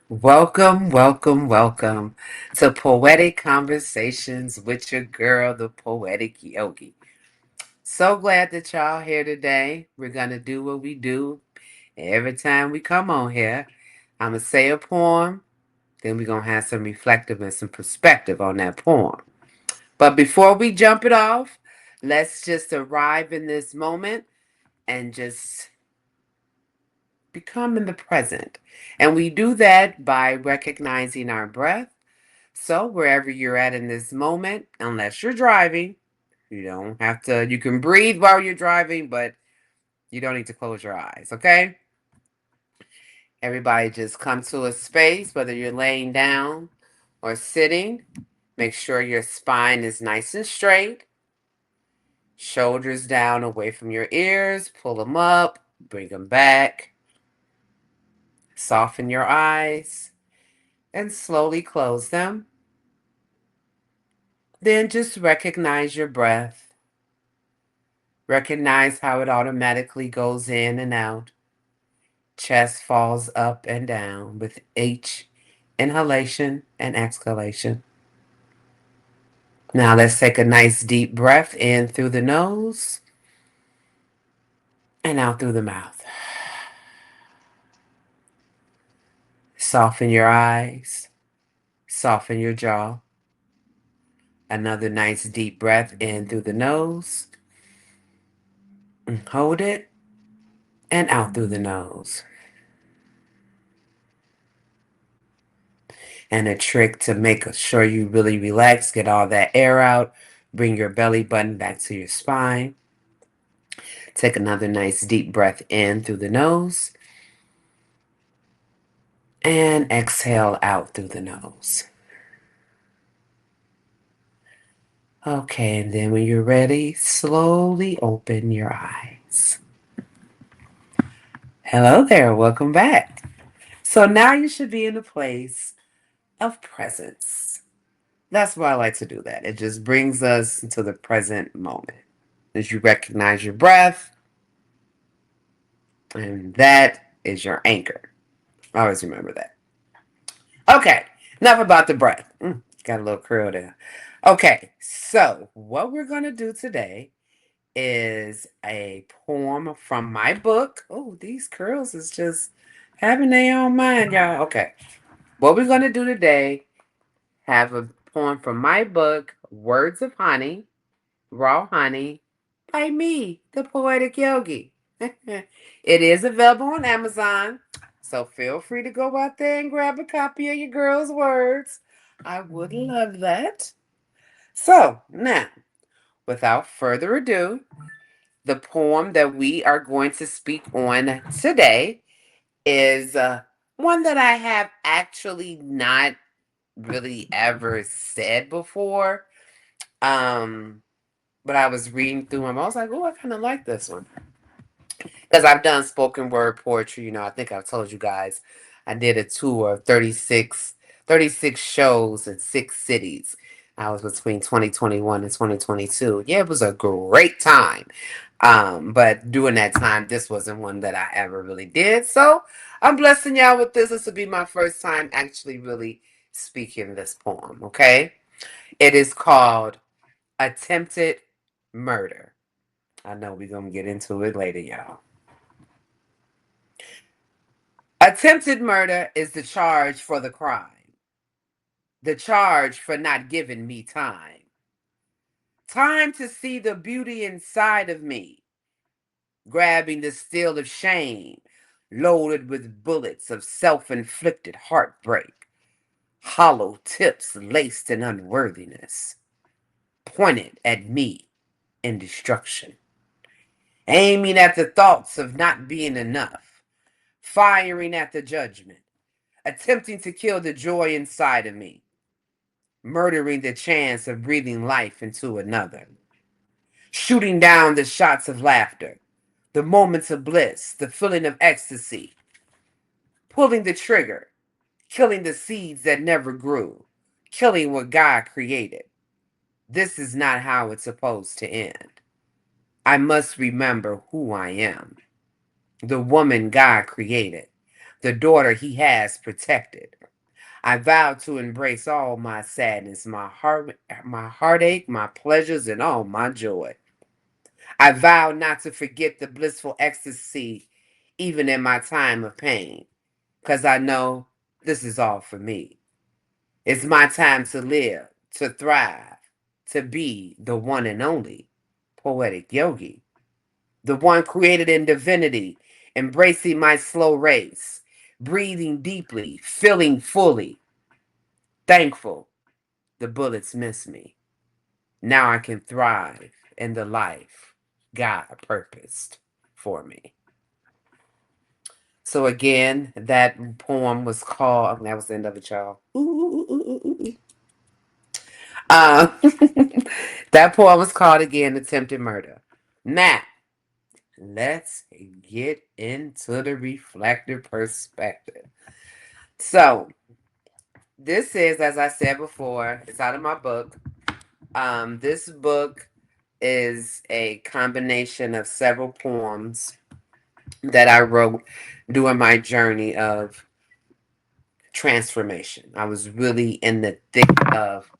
Welcome, welcome, welcome to Poetic Conversations with your girl, the Poetic Yogi. So glad that y'all here today. We're going to do what we do every time we come on here. I'm going to say a poem, then we're going to have some reflective and some perspective on that poem. But before we jump it off, let's just arrive in this moment and just become in the present. And we do that by recognizing our breath. So, wherever you're at in this moment, unless you're driving, you don't have to, you can breathe while you're driving, but you don't need to close your eyes, okay? Everybody just come to a space, whether you're laying down or sitting. Make sure your spine is nice and straight, shoulders down away from your ears, pull them up, bring them back, soften your eyes, and slowly close them. Then just recognize your breath. Recognize how it automatically goes in and out. Chest falls up and down with each inhalation and exhalation. Now let's take a nice deep breath in through the nose and out through the mouth. Soften your eyes, soften your jaw. Another nice deep breath in through the nose. Hold it and out through the nose. And a trick to make sure you really relax, get all that air out, bring your belly button back to your spine. Take another nice deep breath in through the nose and exhale out through the nose. Okay, and then when you're ready, slowly open your eyes. Hello there, welcome back. So now you should be in a place of presence. That's why I like to do that. It just brings us into the present moment. As you recognize your breath, and that is your anchor. Always remember that. Okay, enough about the breath. Got a little curl there. Okay, so what we're going to do today is a poem from my book. Oh, these curls is just having their own mind, y'all. Okay, what we're going to do today, have a poem from my book, Words of Honey, Raw Honey, by me, the Poetic Yogi. It is available on Amazon, so feel free to go out there and grab a copy of your girl's words. I would love that. So, now, without further ado, the poem that we are going to speak on today is one that I have actually not really ever said before. Um, but I was reading through them. I was like, oh, I kind of like this one. Because I've done spoken word poetry. I think I've told you guys I did a tour of 36 shows in 6 cities. I was between 2021 and 2022. Yeah, it was a great time. But during that time, this wasn't one that I ever really did. So I'm blessing y'all with this. This will be my first time actually really speaking this poem, okay? It is called Attempted Murder. I know we're going to get into it later, y'all. Attempted murder is the charge for the crime, the charge for not giving me time. Time to see the beauty inside of me, grabbing the steel of shame, loaded with bullets of self inflicted heartbreak, hollow tips laced in unworthiness, pointed at me in destruction, aiming at the thoughts of not being enough, firing at the judgment, attempting to kill the joy inside of me, murdering the chance of breathing life into another, shooting down the shots of laughter, the moments of bliss, the feeling of ecstasy, pulling the trigger, killing the seeds that never grew, killing what God created. This is not how it's supposed to end. I must remember who I am, the woman God created, the daughter he has protected. I vow to embrace all my sadness, my heartache, my pleasures, and all my joy. I vow not to forget the blissful ecstasy, even in my time of pain, because I know this is all for me. It's my time to live, to thrive, to be the one and only poetic yogi, the one created in divinity, embracing my slow race, breathing deeply, feeling fully, thankful the bullets miss me. Now I can thrive in the life God purposed for me. So again, that poem was called. That was the end of it, y'all. Ooh, ooh, ooh, ooh, ooh, ooh. Uh, that poem was called again "Attempted Murder." Now let's get into the reflective perspective. So this is, as I said before, it's out of my book. This book is a combination of several poems that I wrote during my journey of transformation. I was really in the thick of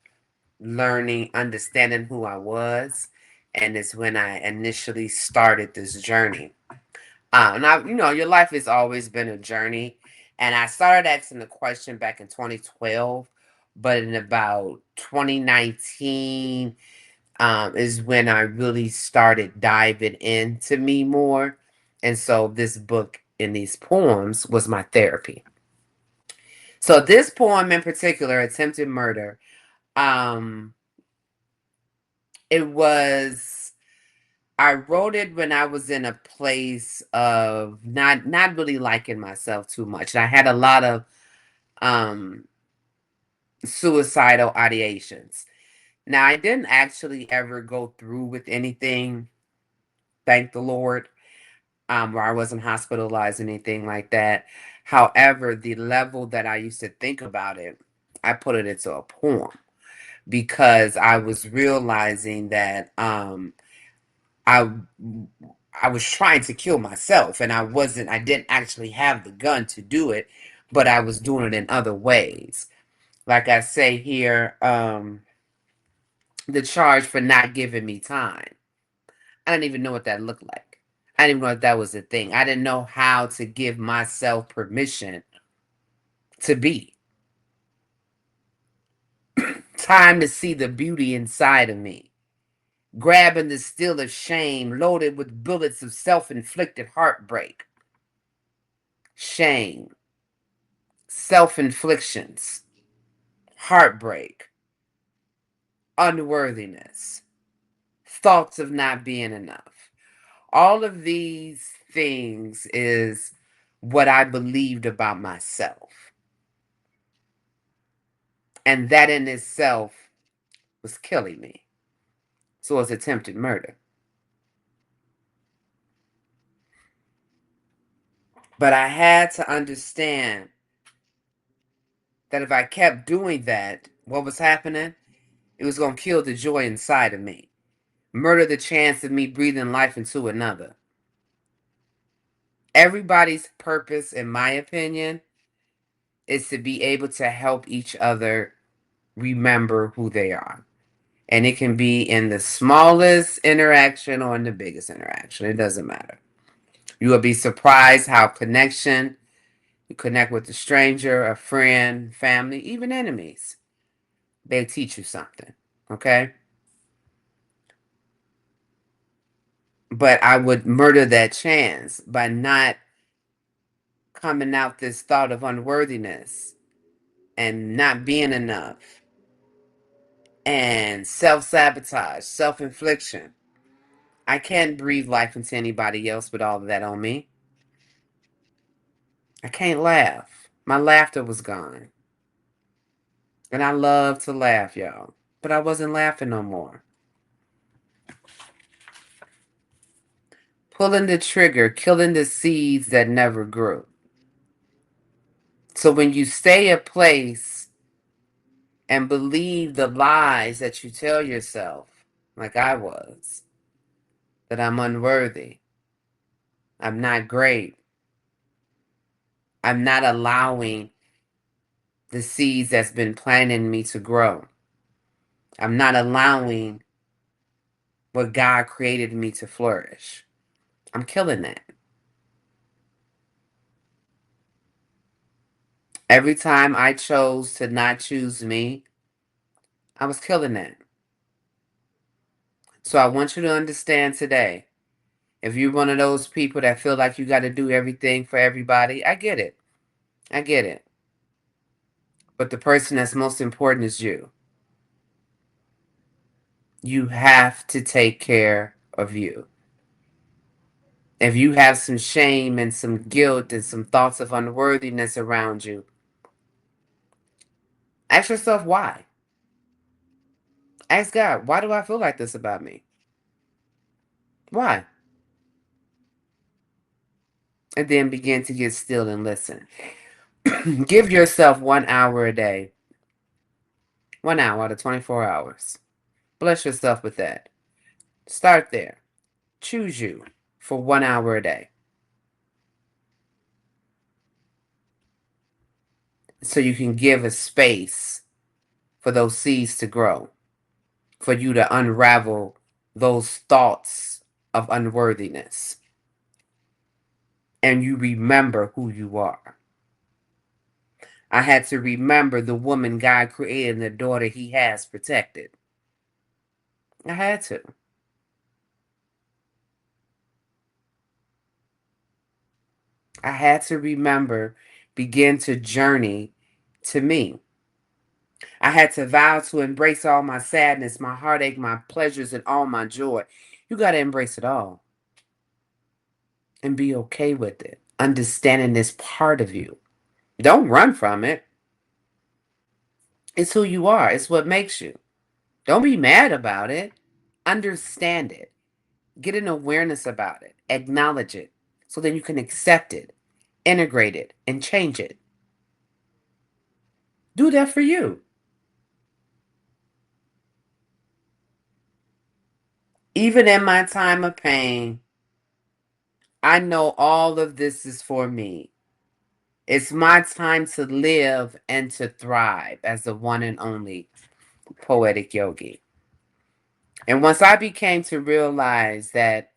learning, understanding who I was, and it's when I initially started this journey. Your life has always been a journey, and I started asking the question back in 2012, but in about 2019 is when I really started diving into me more. And so this book and these poems was my therapy. So this poem in particular, Attempted Murder, um, it was I wrote it when I was in a place of not really liking myself too much. I had a lot of um suicidal ideations. Now I didn't actually ever go through with anything, thank the Lord, where I wasn't hospitalized, anything like that. However, the level that I used to think about it, I put it into a poem because I was realizing that I I was trying to kill myself, and I didn't actually have the gun to do it, but I was doing it in other ways. Like I say here, the charge for not giving me time. I didn't even know what that looked like. I didn't even know if that was a thing. I didn't know how to give myself permission to be. Time to see the beauty inside of me. Grabbing the steel of shame loaded with bullets of self inflicted heartbreak. Shame, self inflictions, heartbreak, unworthiness, thoughts of not being enough. All of these things is what I believed about myself. And that in itself was killing me. So it was attempted murder. But I had to understand that if I kept doing that, what was happening? It was going to kill the joy inside of me, murder the chance of me breathing life into another. Everybody's purpose, in my opinion, is to be able to help each other remember who they are. And it can be in the smallest interaction or in the biggest interaction. It doesn't matter. You will be surprised how you connect with a stranger, a friend, family, even enemies. They teach you something. Okay? But I would murder that chance by not coming out this thought of unworthiness and not being enough and self sabotage, self infliction. I can't breathe life into anybody else with all of that on me. I can't laugh. My laughter was gone. And I love to laugh, y'all. But I wasn't laughing no more. Pulling the trigger, killing the seeds that never grew. So when you stay a place and believe the lies that you tell yourself, like I was, that I'm unworthy, I'm not great, I'm not allowing the seeds that's been planted in me to grow. I'm not allowing what God created me to flourish. I'm killing that. Every time I chose to not choose me, I was killing that. So I want you to understand today, if you're one of those people that feel like you got to do everything for everybody, I get it. I get it. But the person that's most important is you. You have to take care of you. If you have some shame and some guilt and some thoughts of unworthiness around you, ask yourself why. Ask God, why do I feel like this about me? Why? And then begin to get still and listen. Give yourself 1 hour a day, 1 hour out of 24 hours. Bless yourself with that. Start there. Choose you for 1 hour a day so you can give a space for those seeds to grow, for you to unravel those thoughts of unworthiness, and you remember who you are. I had to remember the woman God created and the daughter he has protected. I had to. I had to remember, begin to journey to me. I had to vow to embrace all my sadness, my heartache, my pleasures, and all my joy. You got to embrace it all and be okay with it. Understanding this part of you. Don't run from it. It's who you are, it's what makes you. Don't be mad about it. Understand it. Get an awareness about it. Acknowledge it so then you can accept it, integrate it, and change it. Do that for you. Even in my time of pain, I know all of this is for me. It's my time to live and to thrive as the one and only Poetic Yogi. And once I became to realize that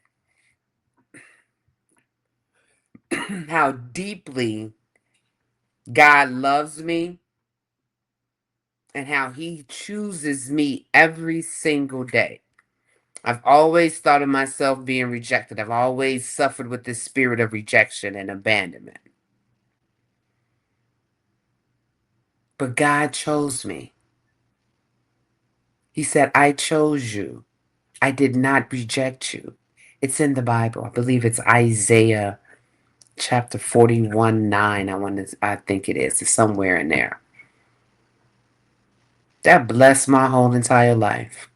how deeply God loves me and how he chooses me every single day. I've always thought of myself being rejected. I've always suffered with this spirit of rejection and abandonment. But God chose me. He said, I chose you. I did not reject you. It's in the Bible. I believe it's Isaiah chapter 41:9. I think it is. It's somewhere in there. That blessed my whole entire life.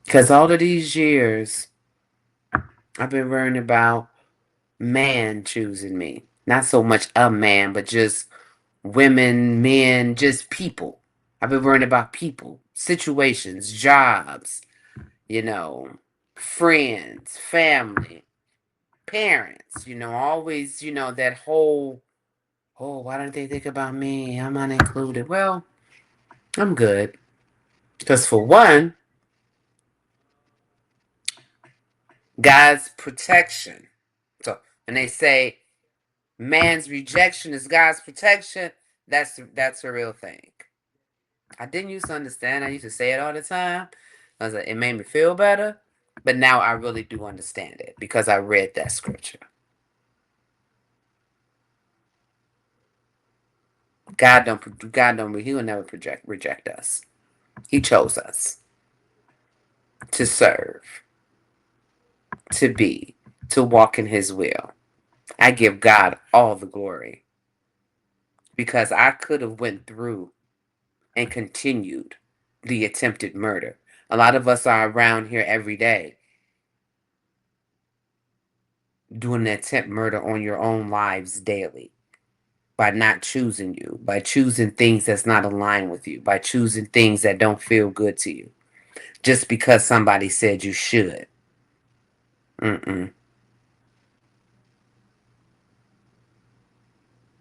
Because all of these years, I've been worrying about man choosing me. Not so much a man, but just women, men, just people. I've been worrying about people, situations, jobs, you know, friends, family, parents, always, that whole, oh, why don't they think about me? I'm not included. Well, I'm good. Because for one, God's protection. So when they say man's rejection is God's protection, that's a real thing. I didn't used to understand. I used to say it all the time. I was like, it made me feel better. But now I really do understand it because I read that scripture. He will never reject us. He chose us to serve, to be, to walk in his will. I give God all the glory because I could have went through and continued the attempted murder. A lot of us are around here every day doing an attempt murder on your own lives daily by not choosing you, by choosing things that's not aligned with you, by choosing things that don't feel good to you, just because somebody said you should. Mm-mm.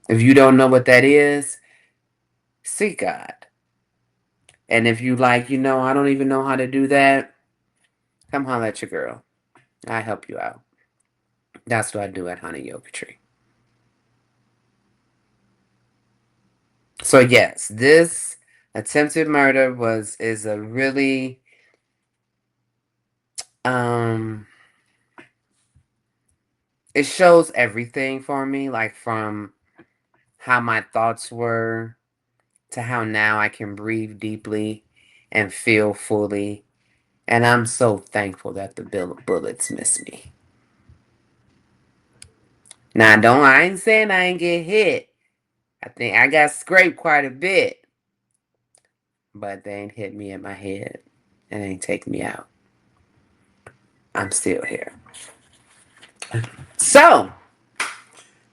If you don't know what that is, seek God. And if you like, I don't even know how to do that, come holler at your girl. I help you out. That's what I do at Honey Yoga Tree. So yes, this attempted murder was is a really um it shows everything for me, like from how my thoughts were to how now I can breathe deeply and feel fully. And I'm so thankful that the bullets missed me. Now, I ain't saying I ain't get hit. I think I got scraped quite a bit, but they ain't hit me in my head and ain't take me out. I'm still here. So,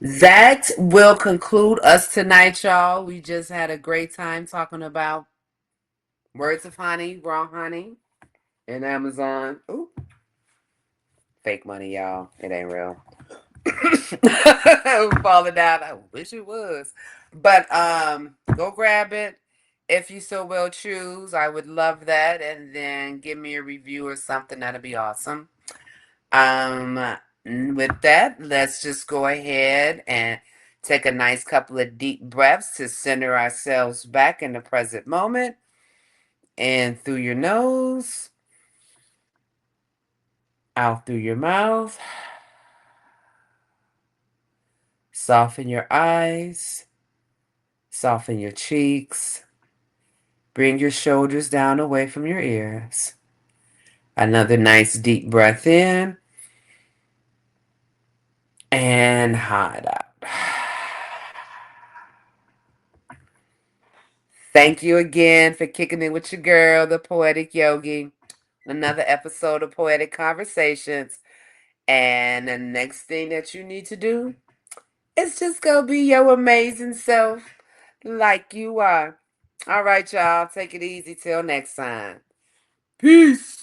that will conclude us tonight, y'all. We just had a great time talking about Words of Honey, Raw Honey, and Amazon. Ooh, fake money, y'all. It ain't real. Falling down. I wish it was. But go grab it if you so will choose. I would love that. And then give me a review or something. That'd be awesome. With that, let's just go ahead and take a nice couple of deep breaths to center ourselves back in the present moment. And through your nose, out through your mouth. Soften your eyes, soften your cheeks. Bring your shoulders down away from your ears. Another nice deep breath in and hard out. Thank you again for kicking in with your girl, the Poetic Yogi. Another episode of Poetic Conversations. And the next thing that you need to do is just go be your amazing self like you are. All right, y'all. Take it easy till next time. Peace.